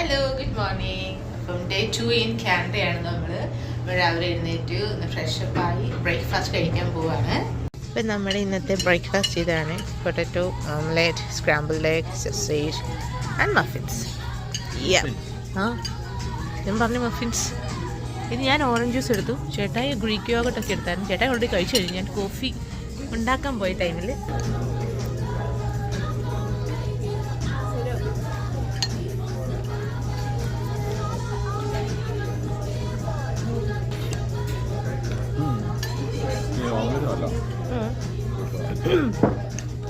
Hello, good morning. അപ്പം day 2 in കാനഡയാണ്. നമ്മൾ രാവിലെ എഴുന്നേറ്റ് ഫ്രഷപ്പായി ബ്രേക്ക്ഫാസ്റ്റ് കഴിക്കാൻ പോവാണ്. ഇപ്പം നമ്മുടെ ഇന്നത്തെ ബ്രേക്ക്ഫാസ്റ്റ് ഇതാണ്: potato omelette, scrambled egg, sausage and muffins. ഞാൻ പറഞ്ഞു മഫിൻസ്. ഇത് ഞാൻ ഓറഞ്ച് ജ്യൂസ് എടുത്തു. ചേട്ടായി ഗ്രീക്ക് യോഗട്ടൊക്കെ എടുത്തായിരുന്നു. ചേട്ടായി ഓൾറെഡി കഴിച്ചു കഴിഞ്ഞു. ഞാൻ കോഫി ഉണ്ടാക്കാൻ പോയ ടൈമിൽ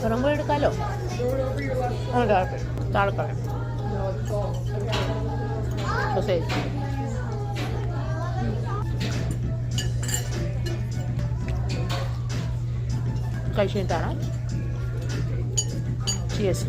പുറമ്പോ എടുക്കാലോ. താഴെക്കളയാം. കഴിച്ചിട്ടാണ്. ചിയേഴ്സ്.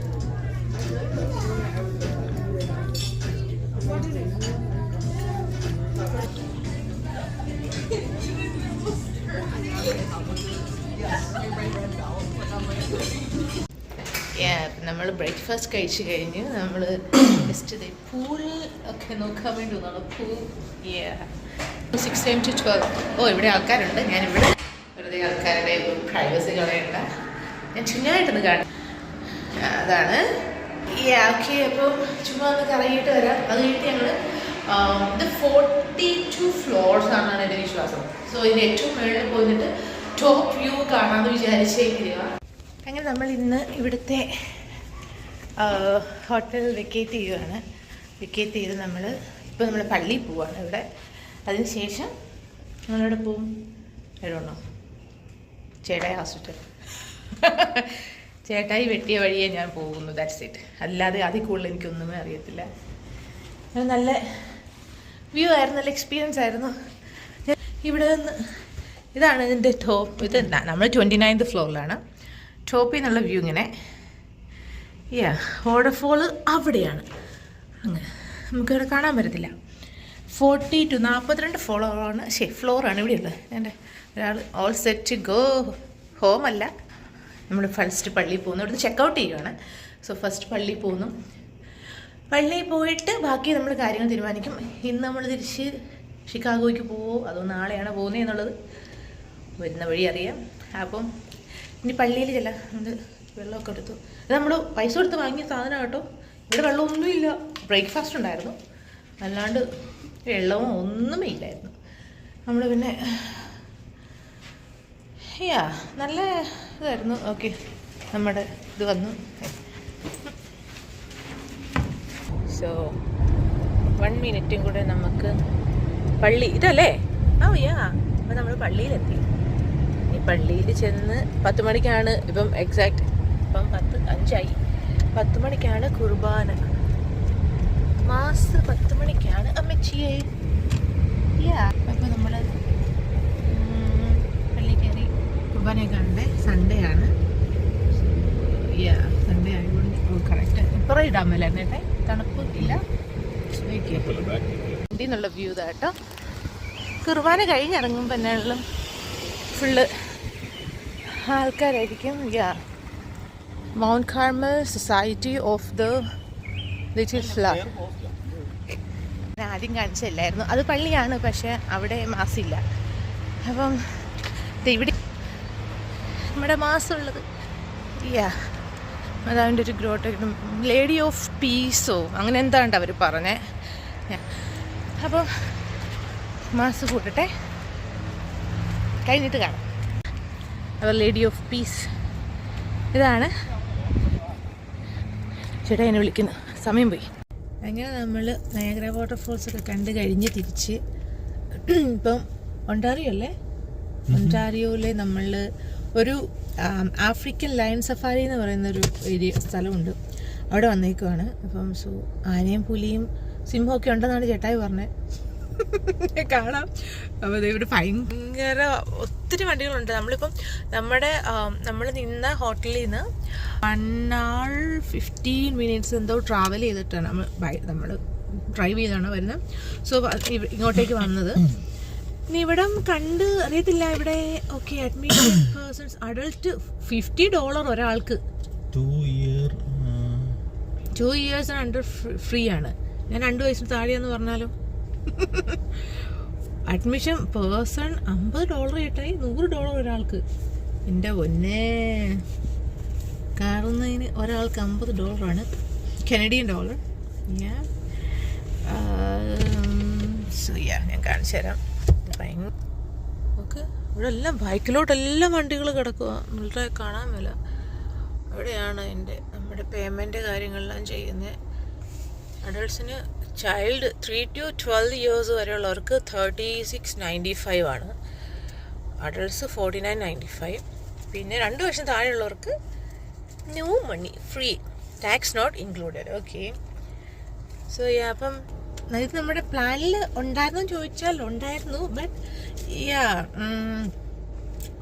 നമ്മൾ ബ്രേക്ക്ഫാസ്റ്റ് കഴിച്ച് കഴിഞ്ഞ് നമ്മൾ ജസ്റ്റ് പൂൾ ഒക്കെ നോക്കാൻ വേണ്ടി വന്നാണ്. Pool 6 AM to 12. ഇവിടെ ആൾക്കാരുണ്ട്. ഞാനിവിടെ വെറുതെ ആൾക്കാരുടെ പ്രൈവസി കളയണ്ട. ഞാൻ ചുമ്മായിട്ടൊന്ന് കാണും. അതാണ് ഓക്കെ. അപ്പോൾ ചുമ്മാ ഒന്ന് കറങ്ങിയിട്ട് വരാം. അത് കഴിഞ്ഞിട്ട് ഞങ്ങൾ ഇത് 42 ഫ്ലോർസ് ആണെന്നാണ് എൻ്റെ വിശ്വാസം. സോ ഇതിന് ഏറ്റവും മുകളിൽ പോയിട്ട് ടോപ്പ് വ്യൂ കാണാമെന്ന് വിചാരിച്ചേക്കുക. അങ്ങനെ നമ്മൾ ഇന്ന് ഇവിടുത്തെ ഹോട്ടൽ വെക്കേറ്റ് ചെയ്യുകയാണ്. വെക്കേറ്റ് ചെയ്ത് ഇപ്പോൾ നമ്മൾ പള്ളിയിൽ പോവുകയാണ് ഇവിടെ. അതിനുശേഷം നമ്മളിവിടെ പോവും. എവിടെയാണോ ചേട്ടായി ഹോസ്പിറ്റൽ. ചേട്ടായി വെട്ടിയ വഴിയേ ഞാൻ പോകുന്നു. That's it. അല്ലാതെ അതിൽ കൂടുതൽ എനിക്കൊന്നുമേ അറിയത്തില്ല. നല്ല വ്യൂ ആയിരുന്നു. നല്ല എക്സ്പീരിയൻസ് ആയിരുന്നു. ഇവിടെ നിന്ന് ഇതാണ് ഇതിൻ്റെ ടോപ്പ്. ഇത് നമ്മൾ 29th ഫ്ലോറിലാണ്. ടോപ്പിൽ നിന്നുള്ള വ്യൂ ഇങ്ങനെ. വാട്ടർഫോള് അവിടെയാണ്. അങ്ങനെ നമുക്കിവിടെ കാണാൻ പറ്റത്തില്ല. 42 ഫ്ലോറാണ് ഇവിടെയുള്ളത്. എൻ്റെ ഒരാൾ ഓൾ സെറ്റ് ഗോ ഹോം അല്ല. നമ്മൾ ഫസ്റ്റ് പള്ളിയിൽ പോകുന്നു. ഇവിടുന്ന് ചെക്കൗട്ട് ചെയ്യുകയാണ്. സോ ഫസ്റ്റ് പള്ളിയിൽ പോകുന്നു. പള്ളിയിൽ പോയിട്ട് ബാക്കി നമ്മൾ കാര്യങ്ങൾ തീരുമാനിക്കും. ഇന്ന് നമ്മൾ തിരിച്ച് ഷിക്കാഗോയ്ക്ക് പോവോ അതോ നാളെയാണ് പോകുന്നത് എന്നുള്ളത് വരുന്ന വഴി അറിയാം. അപ്പം ഇനി പള്ളിയിൽ ചെല്ല. നമ്മൾ വെള്ളമൊക്കെ എടുത്തു. ഇത് നമ്മൾ പൈസ കൊടുത്ത് വാങ്ങിയ സാധനം കേട്ടോ. ഇവിടെ വെള്ളമൊന്നുമില്ല. ബ്രേക്ക്ഫാസ്റ്റ് ഉണ്ടായിരുന്നു, അല്ലാണ്ട് വെള്ളവും ഒന്നുമേ ഇല്ലായിരുന്നു. നമ്മൾ പിന്നെ നല്ല ഇതായിരുന്നു. ഓക്കെ, നമ്മുടെ ഇത് വന്നു. സോ 1 മിനിറ്റും കൂടെ നമുക്ക് പള്ളി ഇതല്ലേ. അപ്പം നമ്മൾ പള്ളിയിലെത്തി. ഈ പള്ളിയിൽ ചെന്ന് 10 മണിക്കാണ് ഇപ്പം എക്സാക്റ്റ്. ഇപ്പം 10:05. 10 മണിക്കാണ് കുർബാന. മാസ് 10 മണിക്കാണ് അമ്മച്ചിയെ. അപ്പം നമ്മൾ പള്ളി കയറി കുർബാനയൊക്കെ കാണണ്ടേ. സൺഡേ ആണ്. സൺഡേ ആയതുകൊണ്ട് കറക്റ്റ് ഇപ്പറ ഇടാൻ മേലായിരുന്നു കേട്ടെ. തണുപ്പ് ഇല്ല. ഇതിന്നുള്ള വ്യൂ ഇതാട്ടോ. കുർബാന കഴിഞ്ഞിറങ്ങുമ്പോൾ എന്നാലും ഫുള്ള് ആൾക്കാരായിരിക്കും. Mount Carmel society of the little flower. ഞാൻ ആദ്യം കാണിച്ചില്ലായിരുന്നു. അത് പള്ളിയാണ്, പക്ഷെ അവിടെ മാസില്ല. അപ്പം ഇവിടെ നമ്മുടെ മാസമുള്ളത് അതവൻ്റെ ഒരു ഗ്രോട്ട്. ലേഡി ഓഫ് പീസോ അങ്ങനെ എന്താണ്ട് അവർ പറഞ്ഞേ. അപ്പോൾ മാസ് കൂട്ടട്ടെ, കഴിഞ്ഞിട്ട് കാണാം. അവർ ലേഡി ഓഫ് പീസ് ഇതാണ്. ചേട്ടാ എന്നെ വിളിക്കുന്നു. സമയം പോയി. അങ്ങനെ നമ്മൾ നയാഗ്ര വാട്ടർഫോൾസൊക്കെ കണ്ട് കഴിഞ്ഞ് തിരിച്ച് ഇപ്പം ഒണ്ടാറിയോ അല്ലേ. ഒണ്ടാറിയോയിലെ നമ്മൾ ഒരു ആഫ്രിക്കൻ ലയൺ സഫാരി എന്ന് പറയുന്നൊരു സ്ഥലമുണ്ട്. അവിടെ വന്നേക്കുവാണ്. അപ്പം ആനയും പുലിയും സിംഹമൊക്കെ ഉണ്ടെന്നാണ് ചേട്ടായി പറഞ്ഞത്. കാണാം. അപ്പോൾ ഇവിടെ ഭയങ്കര ഒത്തിരി വണ്ടികളുണ്ട്. നമ്മളിപ്പം നമ്മൾ നിന്ന ഹോട്ടലിൽ നിന്ന് 1 hour 15 minutes എന്തോ ട്രാവൽ ചെയ്തിട്ടാണ് നമ്മൾ ഡ്രൈവ് ചെയ്താണ് വരുന്നത്. സോ ഇങ്ങോട്ടേക്ക് വന്നത്. ഇനി ഇവിടം കണ്ട് അറിയത്തില്ല. ഇവിടെ ഓക്കെ അഡ്മിഷൻ പേഴ്സൺസ് അഡൾട്ട് $50 ഒരാൾക്ക്. 2 years and under ഫ്രീ ആണ്. ഞാൻ 2 വയസ്സിന് താഴെയെന്ന് പറഞ്ഞാലോ. അഡ്മിഷൻ പേഴ്സൺ $50 കേട്ടായി, $100 ഒരാൾക്ക്. എൻ്റെ പൊന്നേ, കയറുന്നതിന് ഒരാൾക്ക് $50 കനഡിയൻ ഡോളർ. ഞാൻ കാണിച്ചു തരാം. ഓക്കെ, ഇവിടെ എല്ലാം ബൈക്കിലോട്ടെല്ലാം വണ്ടികൾ കിടക്കുക, വളരെ കാണാൻ മേല. അവിടെയാണ് നമ്മുടെ പേയ്മെൻറ്റ് കാര്യങ്ങളെല്ലാം ചെയ്യുന്നത്. അഡൾട്ട്സിന് ചൈൽഡ് 3 to 12 years വരെയുള്ളവർക്ക് $36.95 ആണ്. അഡൾട്ട്സ് $49.95. പിന്നെ 2 വർഷം താഴെയുള്ളവർക്ക് no money, free, tax not included. Okay, so അപ്പം ഇത് നമ്മുടെ പ്ലാനിൽ ഉണ്ടായിരുന്നു ചോദിച്ചാൽ ഉണ്ടായിരുന്നു, ബട്ട്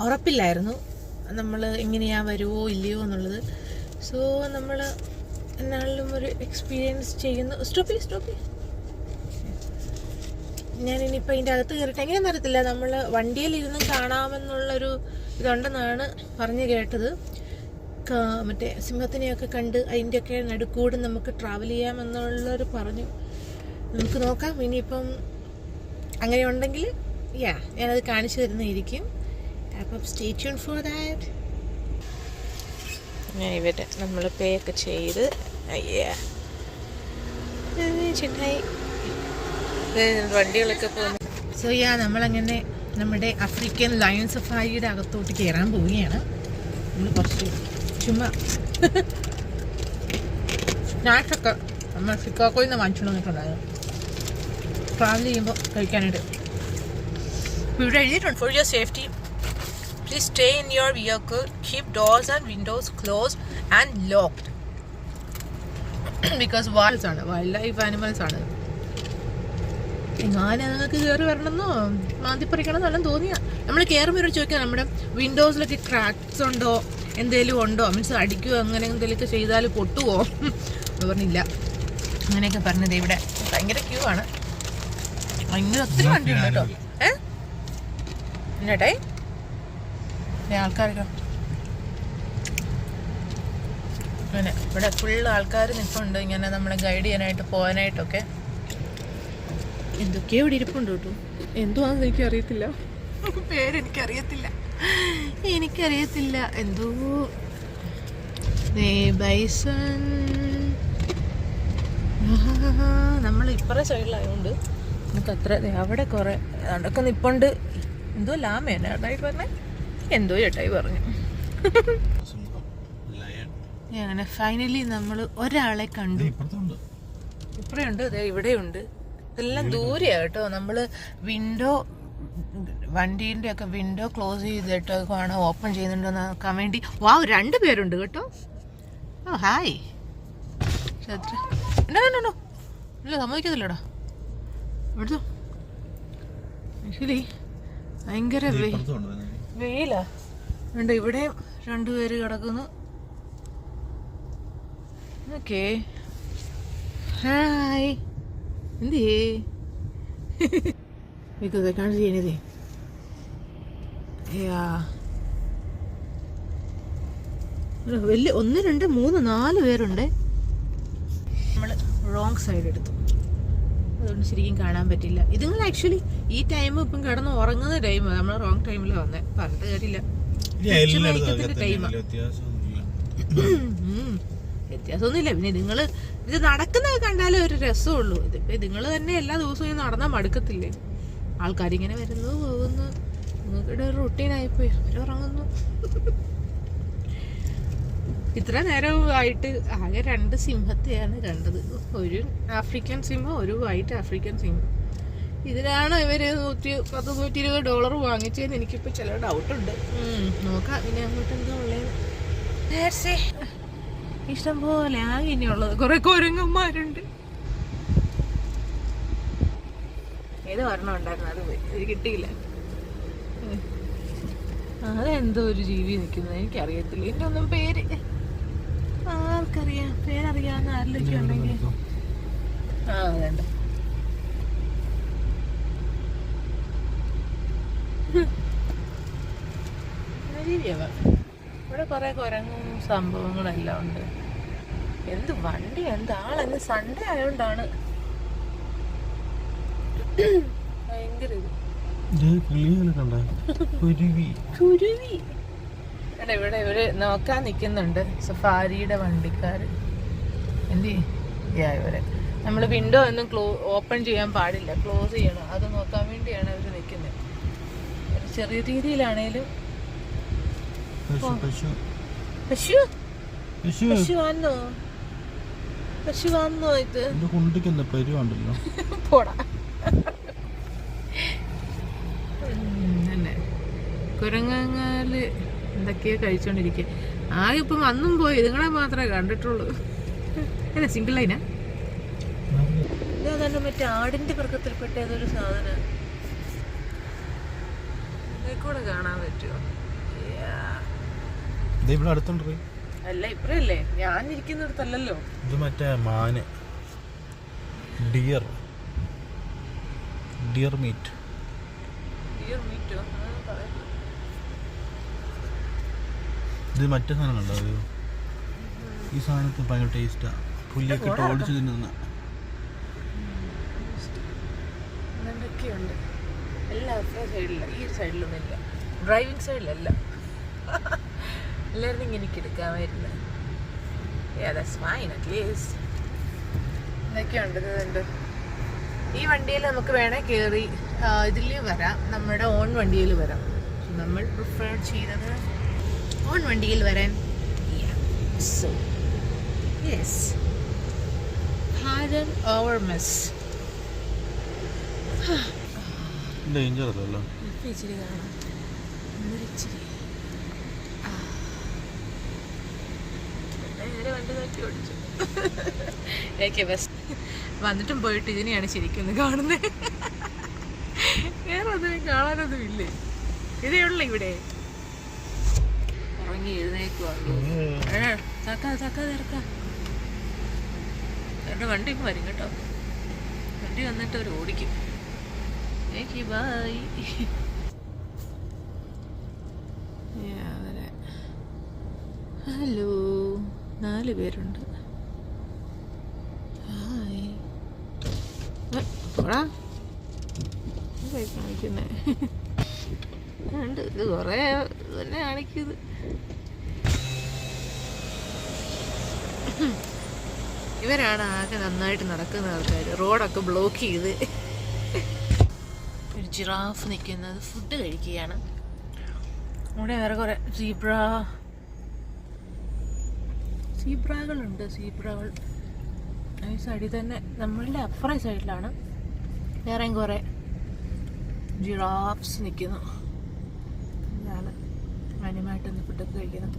ഉറപ്പില്ലായിരുന്നു നമ്മൾ ഇങ്ങനെയാ വരുമോ ഇല്ലയോ എന്നുള്ളത്. സോ നമ്മൾ എന്നാലും ഒരു എക്സ്പീരിയൻസ് ചെയ്യുന്നു. സ്റ്റോപ്പി ഞാനിനിയിപ്പോൾ അതിൻ്റെ അകത്ത് കയറിയിട്ട് എങ്ങനെയെന്ന് അറിയത്തില്ല. നമ്മൾ വണ്ടിയിലിരുന്ന് കാണാമെന്നുള്ളൊരു ഇതുണ്ടെന്നാണ് പറഞ്ഞു കേട്ടത്. മറ്റേ സിംഹത്തിനെയൊക്കെ കണ്ട് അതിൻ്റെയൊക്കെ നടുക്കൂടെ നമുക്ക് ട്രാവൽ ചെയ്യാമെന്നുള്ളൊരു പറഞ്ഞു. നമുക്ക് നോക്കാം. ഇനിയിപ്പം അങ്ങനെ ഉണ്ടെങ്കിൽ ഞാനത് കാണിച്ചു തരുന്നതായിരിക്കും. അപ്പം സ്റ്റേ ട്യൂൺ ഫോർ ദാറ്റ്. ഇവിടെ നമ്മൾ പേ ഒക്കെ ചെയ്ത് ചിട്ടായി വണ്ടികളൊക്കെ പോകുന്നു. സോ നമ്മളങ്ങനെ നമ്മുടെ ആഫ്രിക്കൻ ലയൺ സഫാരിയുടെ അകത്തോട്ട് കയറാൻ പോവുകയാണ്. നമ്മൾ കുറച്ച് ചുമ്മാ സ്നാക്സൊക്കെ നമ്മൾ ചിക്കാഗോയിൽ നിന്ന് വാങ്ങിച്ചു വന്നിട്ടുണ്ടായിരുന്നു ട്രാവൽ ചെയ്യുമ്പോൾ കഴിക്കാനായിട്ട്. ഇവിടെ എഴുതിയിട്ടുണ്ട്, for your safety please stay in your vehicle, keep doors and windows closed and locked because wildlife animals ആണ്. എങ്ങാനും നിങ്ങൾക്ക് കയറി വരണമെന്നോ മാന്തിപ്പറിക്കണമെന്നോ എല്ലാം തോന്നിയാൽ നമ്മൾ കയറുമ്പോൾ ഒരു ചോദിക്കാം, നമ്മുടെ വിൻഡോസിലൊക്കെ ക്രാക്സ് ഉണ്ടോ, എന്തെങ്കിലും ഉണ്ടോ, മീൻസ് അടിക്കുമോ, അങ്ങനെ എന്തെങ്കിലുമൊക്കെ ചെയ്താൽ പൊട്ടുമോ എന്ന് പറഞ്ഞില്ല. അങ്ങനെയൊക്കെ പറഞ്ഞത്. ഇവിടെ ഭയങ്കര ക്യൂ ആണ്, ഭയങ്കര ഒത്തിരി വണ്ടിയുണ്ട് കേട്ടോ. എന്നേട്ടേ ആൾക്കാരോ അങ്ങനെ ഇവിടെ ഫുള്ള് ആൾക്കാർ നിൽപ്പുണ്ട് ഇങ്ങനെ നമ്മളെ ഗൈഡ് ചെയ്യാനായിട്ട് പോകാനായിട്ടൊക്കെ. എന്തൊക്കെയോ ഇവിടെ ഇരിപ്പുണ്ട് കേട്ടോ. എന്തുവാണെന്ന് എനിക്കറിയത്തില്ല, എനിക്കറിയത്തില്ല എന്തോ ബൈസൺ. നമ്മൾ ഇപ്പറേ സൈഡിലായതുകൊണ്ട് നമുക്ക് അത്ര അവിടെ കുറേ അതൊക്കെ നിൽപ്പുണ്ട്. എന്തോ ലാമേനെ അതായിട്ട് പറഞ്ഞേ, എന്തോ ചേട്ടായി പറഞ്ഞു. അങ്ങനെ ഫൈനലി നമ്മൾ ഒരാളെ കണ്ടു. ഇപ്പറയുണ്ട്, ഇവിടെയുണ്ട്. ഇതെല്ലാം ദൂരെയാണ് കേട്ടോ. നമ്മൾ വണ്ടീൻ്റെ ഒക്കെ വിൻഡോ ക്ലോസ് ചെയ്തിട്ട് കാണാൻ ഓപ്പൺ ചെയ്യുന്നുണ്ടോ എന്ന് നോക്കാൻ വേണ്ടി. 2 പേരുണ്ട് കേട്ടോ. ഓ ഹായ്. എന്നോ ഇല്ല, സമ്മതിക്കത്തില്ലടാ. എടുത്തോ. ആക്ച്വലി ഭയങ്കര വെയിലാ. ഉണ്ട്, ഇവിടെയും 2 പേര് കിടക്കുന്നു. Okay, hi. എന്തേ because I can't see anything. വലിയ 1 2 3 4 പേരുണ്ട്. നമ്മൾ റോങ് സൈഡ് എടുത്തു, അതുകൊണ്ട് ശരിക്കും കാണാൻ പറ്റില്ല. ഇതുങ്ങൾ ആക്ച്വലി ഈ ടൈം ഇപ്പം കിടന്ന് ഉറങ്ങുന്ന ടൈമാണ്. നമ്മൾ റോങ് ടൈമിൽ വന്നേ, പറഞ്ഞിട്ട് കാര്യമില്ല. ടൈമാണ്, വ്യത്യാസമൊന്നുമില്ല. പിന്നെ നിങ്ങൾ ഇത് നടക്കുന്നത് കണ്ടാലേ ഒരു രസമുള്ളൂ. ഇതിപ്പോൾ നിങ്ങൾ തന്നെ എല്ലാ ദിവസവും നടന്നാൽ മടുക്കത്തില്ലേ? ആൾക്കാരിങ്ങനെ വരുന്നു പോകുന്നു, നിങ്ങൾക്കിടെ ഒരു റൊട്ടീനായിപ്പോയി. അവരുറങ്ങുന്നു. ഇത്ര നേരമായിട്ട് ആകെ 2 സിംഹത്തെയാണ് കണ്ടത്. ഒരു ആഫ്രിക്കൻ സിംഹം, ഒരു വൈറ്റ് ആഫ്രിക്കൻ സിംഹം. ഇതിനാണ് ഇവര് $120 വാങ്ങിച്ചതെന്ന് എനിക്കിപ്പോൾ ചില ഡൗട്ടുണ്ട്. നോക്കാം ഇനി അങ്ങോട്ട് എന്താ ഉള്ളത്. ഇഷ്ടം പോലെ ആകെ ഇനിയുള്ളത് കുറെ കുരങ്ങന്മാരുണ്ട്. ഏത് ഒരെണ്ണം ഉണ്ടായിരുന്നു, അത് പോയി, അത് കിട്ടിയില്ല. അതെന്തോ ഒരു ജീവി നിൽക്കുന്നത്, എനിക്കറിയത്തില്ല. എൻ്റെ ഒന്നും പേര് ആർക്കറിയാം, പേരറിയാവുന്ന ആരിലൊക്കെ ഉണ്ടെങ്കിൽ. അതേണ്ട ജീവിയാവാം. ഇവിടെ കുറെ കുരങ്ങും സംഭവങ്ങളെല്ലാം ഉണ്ട്. എന്ത് വണ്ടി, എന്ത് ആളെന്ന്. സൺഡേ ആയതുകൊണ്ടാണ് ഭയങ്കര ഇവിടെ ഇവര് നോക്കാൻ നിക്കുന്നുണ്ട് സഫാരിയുടെ വണ്ടിക്കാര്. എന്ത് ഇവരെ നമ്മള് വിൻഡോ ഒന്നും ഓപ്പൺ ചെയ്യാൻ പാടില്ല, ക്ലോസ് ചെയ്യണം. അത് നോക്കാൻ വേണ്ടിയാണ് ഇവര് നിക്കുന്നത്. ചെറിയ രീതിയിലാണേലും പശു വന്നോ, പശു വന്നോ? ഇത് പോടാ. കുരങ്ങാല് എന്തൊക്കെയോ കഴിച്ചോണ്ടിരിക്കുക. ആകെ ഇപ്പം വന്നും പോയി, ഇതുങ്ങളെ മാത്രമേ കണ്ടിട്ടുള്ളൂ. അല്ല സിംഗിൾ ലൈനാ. ഇതന്നെ മറ്റേ ആടിന്റെ വർഗത്തിൽപ്പെട്ട ഏതൊരു സാധനം കൂടെ കാണാൻ പറ്റുമോ? അല്ല ഇപ്പഴല്ലേ, ഞാൻ ഇരിക്കുന്നിടത്തല്ലോ. ഇത് മറ്റേ മാന്, ഡിയർ മീറ്റ്. ഇത് മറ്റേ സാധനം കണ്ടോ? ഈ സാധനത്തിന് ഭയങ്കര ടേസ്റ്റാ. പുല്ലൊക്കെ ഇട്ട് ഓടിച്ച് തിന്നുന്ന എന്തൊക്കെയുണ്ട്. എല്ലാ സൈഡിലും, ഈ ഒരു സൈഡിലൊന്നും ഇല്ല, ഡ്രൈവിംഗ് സൈഡിലല്ല. എല്ലാവരും ഇങ്ങനെ എടുക്കാമായിരുന്നു. ഇതൊക്കെയുണ്ട്. ഇതുണ്ട്. ഈ വണ്ടിയിൽ നമുക്ക് വേണേൽ കയറി ഇതിൽ വരാം, നമ്മുടെ ഓൺ വണ്ടിയിൽ വരാം. നമ്മൾ പ്രിഫർ ചെയ്തത് ഓൺ വണ്ടിയിൽ വരാൻ. ഡേഞ്ചർ അല്ലല്ലോ. ഇച്ചിരി കാണാം, ഇച്ചിരി വണ്ടി നോക്കി ഓടിച്ചു. വന്നിട്ടും പോയിട്ട് ഇതിനെയാണ് ശരിക്കും കാണുന്നത്. വേറെ ഒന്നും കാണാനൊന്നും ഇല്ലേ? ഇതേ ഉള്ള ഇവിടെ ഉറങ്ങി എഴുന്നേക്കുവാ. എന്റെ വണ്ടി ഇപ്പം വരും കേട്ടോ. വണ്ടി വന്നിട്ട് അവർ ഓടിക്കും. ബൈ. ഹലോ, 4 പേരുണ്ട്. ഹായ്. പോടാ കാണിക്കുന്നേ. ഉണ്ട്, ഇത് കുറേ തന്നെ കാണിക്കുന്നത്. ഇവരാണ് ആകെ നന്നായിട്ട് നടക്കുന്ന ആൾക്കാർ. റോഡൊക്കെ ബ്ലോക്ക് ചെയ്ത് ഒരു ജിറാഫ് നിൽക്കുന്നത് ഫുഡ് കഴിക്കുകയാണ്. ഇവിടെ വേറെ കുറേ സീബ്രകളുണ്ട്. സീബ്രകൾ ഈ സൈഡിൽ തന്നെ, നമ്മളുടെ അപ്പുറം സൈഡിലാണ് വേറെയും കുറേ ജിറാഫ്സ് നിൽക്കുന്നു. ഇതാണ് മാന്യമായിട്ടൊന്ന് ഫുഡൊക്കെ കഴിക്കുന്നത്.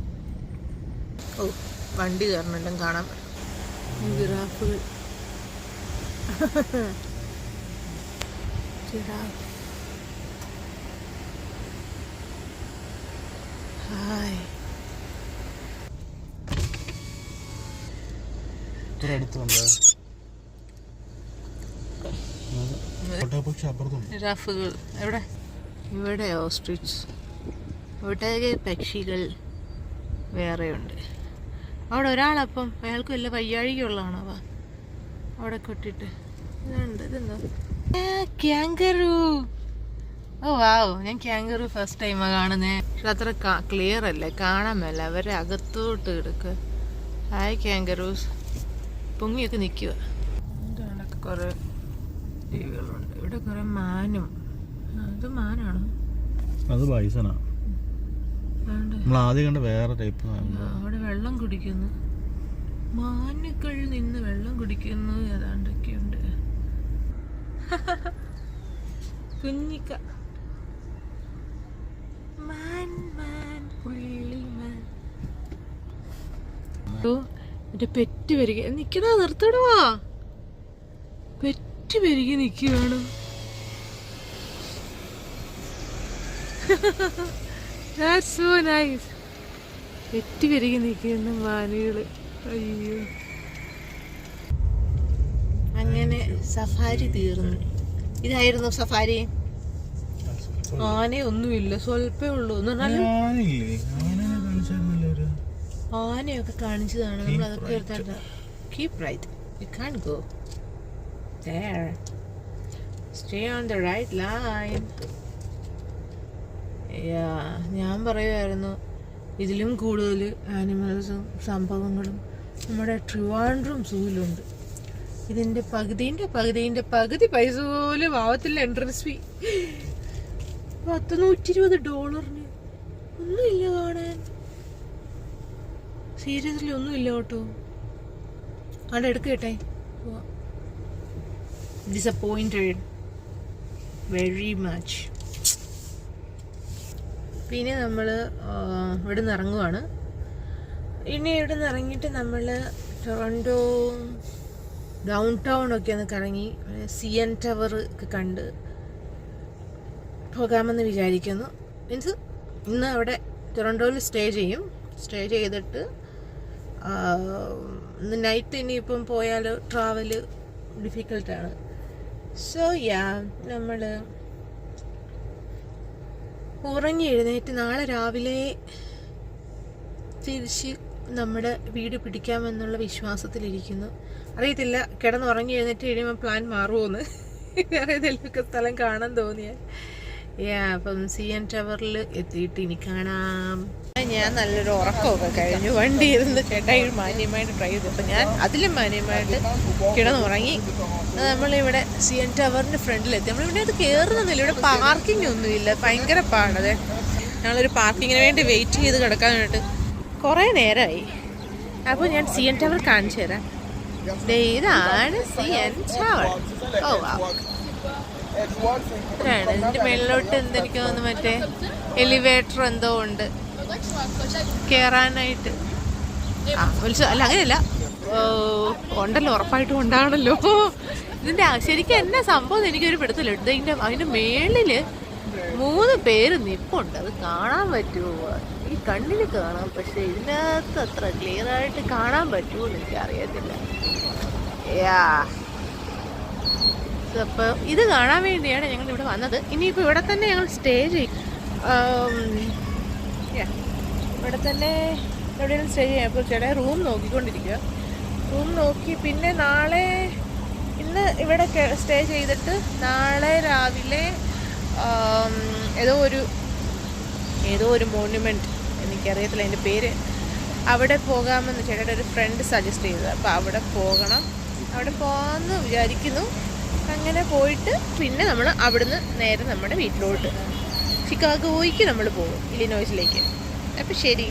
ഓ, വണ്ടി കയറണമെല്ലാം കാണാൻ ജിറാഫുകൾ. ജിറാഫ്. ഹായ്. ജിറാഫുകൾ എവിടെ? ഇവിടെ ഓസ്ട്രിച്ച്. ഇവിടെ പക്ഷികൾ വേറെയുണ്ട്. അവിടെ ഒരാളപ്പം അയാൾക്ക് വല്ല വയ്യാഴികയുള്ളതാണോ? അവിടെ കൊട്ടിട്ട് ഇതുണ്ട്. ഇതെന്താ? ക്യാങ്കറു. ഓ വാവ്, ഞാൻ ക്യാങ്കറു ഫസ്റ്റ് ടൈമാണ് കാണുന്നത്. പക്ഷെ അത്ര ക്ലിയർ അല്ലേ, കാണാൻ മേല. അവരെ അകത്തോട്ട് എടുക്കുക. ഹായ് ക്യാങ്കറൂസ്. പൊങ്ങിയൊക്കെ നിൽക്കുക. ഇതാണൊക്കെ കുറേ ജീവികളുണ്ട്. ഇവിടെ കുറേ മാനും. അത് മാനാണ്, അത് ബൈസണാ. നമ്മൾ ആദ്യം കണ്ട വേറെ ടൈപ്പ്. അവിടെ വെള്ളം കുടിക്കുന്നു, മാനുകൾ നിന്ന് വെള്ളം കുടിക്കുന്നു. ഏതാണ്ടൊക്കെയുണ്ട്. കുഞ്ഞിക്ക മാൻ മാൻ പുള്ളി മാൻ. മറ്റേ പെറ്റ് പെരുകി നിക്കണ, നിർത്തണവാ. പെറ്റ് പെരുകി നിൽക്കുകയാണ്. That's so nice. പെറ്റ് പെരുകി നിൽക്കുന്ന മാനുകള്. അയ്യോ. അങ്ങനെ സഫാരി തീർന്നു. ഇതായിരുന്നു സഫാരി. ആനയൊന്നുമില്ല, സ്വല്പേ ഉള്ളൂ. ആനയൊക്കെ കാണിച്ചതാണ് നമ്മൾ. അതൊക്കെ എടുത്താ. Keep right. You can't go there. Stay on the right line. ഞാൻ പറയുമായിരുന്നു ഇതിലും കൂടുതൽ ആനിമൽസും സംഭവങ്ങളും നമ്മുടെ ട്രിവാൻഡ്രം സൂവിലുണ്ട്. ഇതിൻ്റെ പകുതി പൈസ പോലും ആവത്തില്ല എൻട്രൻസ് ഫീ. $120 ഒന്നുമില്ല കാണാൻ. സീരിയസ്ലി ഒന്നുമില്ല കേട്ടോ. അവിടെ എടുക്കട്ടെ. Disappointed very much. പിന്നെ നമ്മൾ ഇവിടെ നിന്ന് ഇറങ്ങുവാണ്. ഇനി ഇവിടെ നിന്ന് ഇറങ്ങിയിട്ട് നമ്മൾ ടൊറൻറ്റോ ഡൗൺ ടൗൺ ഒക്കെ ഒന്ന് കറങ്ങി CN ടവർ ഒക്കെ കണ്ട് പോകാമെന്ന് വിചാരിക്കുന്നു. മീൻസ് ഇന്ന് അവിടെ ടൊറൻറ്റോയിൽ സ്റ്റേ ചെയ്തിട്ട് ഇന്ന് നൈറ്റ് ഇനിയിപ്പം പോയാൽ ട്രാവല് ഡിഫിക്കൽട്ടാണ്. സോ നമ്മൾ ഉറങ്ങി എഴുന്നേറ്റ് നാളെ രാവിലെ തിരിച്ച് നമ്മുടെ വീട് പിടിക്കാമെന്നുള്ള വിശ്വാസത്തിലിരിക്കുന്നു. അറിയത്തില്ല കിടന്നുറങ്ങി എഴുന്നേറ്റ് കഴിയുമ്പോൾ പ്ലാൻ മാറുമോയെന്ന്. അറിയത്തില്ലൊക്കെ സ്ഥലം കാണാൻ തോന്നിയാൽ. അപ്പം CN ടവറിൽ എത്തിയിട്ട് ഇനി കാണാം. ഞാൻ നല്ലൊരു ഉറക്കമൊക്കെ കഴിഞ്ഞു. വണ്ടി ഇരുന്ന് ചേട്ടായി മാന്യമായിട്ട് ഡ്രൈവ് ചെയ്തു. അപ്പം ഞാൻ അതിലും മാന്യമായിട്ട് കിടന്നുറങ്ങി. നമ്മളിവിടെ CN ടവറിൻ്റെ ഫ്രണ്ടിലെത്തി. നമ്മളിവിടെ അത് കയറുന്നില്ല. ഇവിടെ പാർക്കിംഗ് ഒന്നുമില്ല. ഭയങ്കര പാടത്. ഞങ്ങളൊരു പാർക്കിങ്ങിന് വേണ്ടി വെയിറ്റ് ചെയ്ത് കിടക്കാൻ വേണ്ടിയിട്ട് കുറേ നേരമായി. അപ്പോൾ ഞാൻ CN ടവർ കാണിച്ചു തരാം. ഇതാണ് CN ടവർ. ഓ ഇതാണ്. ഇതിൻ്റെ മേളിലോട്ട് എന്തെനിക്ക് തോന്നുന്നു മറ്റേ എലിവേറ്റർ എന്തോ ഉണ്ട് കയറാനായിട്ട്. അല്ല അങ്ങനെയല്ല, ഉണ്ടല്ലോ, ഉറപ്പായിട്ടും ഉണ്ടാകണല്ലോ. ഇതിൻ്റെ ശരിക്കും എന്നാ സംഭവം എനിക്കൊരു പിടുത്തല്ലോ. അതിൻ്റെ മേളിൽ 3 പേര് നിൽപ്പുണ്ട്. അത് കാണാൻ പറ്റുമോ? ഈ കണ്ണിൽ കാണാം, പക്ഷെ ഇതിനകത്ത് അത്ര ക്ലിയർ ആയിട്ട് കാണാൻ പറ്റുമോ എന്ന് എനിക്കറിയത്തില്ല. അപ്പോൾ ഇത് കാണാൻ വേണ്ടിയാണ് ഞങ്ങൾ ഇവിടെ വന്നത്. ഇനിയിപ്പോൾ ഇവിടെ തന്നെ ഞങ്ങൾ സ്റ്റേ ചെയ്യും. ഇവിടെ തന്നെ എവിടെയെങ്കിലും സ്റ്റേ ചെയ്യാം. അപ്പോൾ ചേട്ടാ റൂം നോക്കിക്കൊണ്ടിരിക്കുക. റൂം നോക്കി പിന്നെ ഇന്ന് ഇവിടെ സ്റ്റേ ചെയ്തിട്ട് നാളെ രാവിലെ ഏതോ ഒരു മോണ്യുമെൻറ്റ്, എനിക്കറിയത്തില്ല അതിൻ്റെ പേര്, അവിടെ പോകാമെന്ന് ചേട്ടയുടെ ഒരു ഫ്രണ്ട് സജസ്റ്റ് ചെയ്തത്. അപ്പോൾ അവിടെ പോകാമെന്ന് വിചാരിക്കുന്നു. അങ്ങനെ പോയിട്ട് പിന്നെ നമ്മൾ അവിടുന്ന് നേരെ നമ്മുടെ വീട്ടിലോട്ട് ചിക്കാഗോയ്ക്ക് നമ്മൾ പോകും, ഇലിനോയ്സിലേക്ക്. അപ്പോൾ ശരി.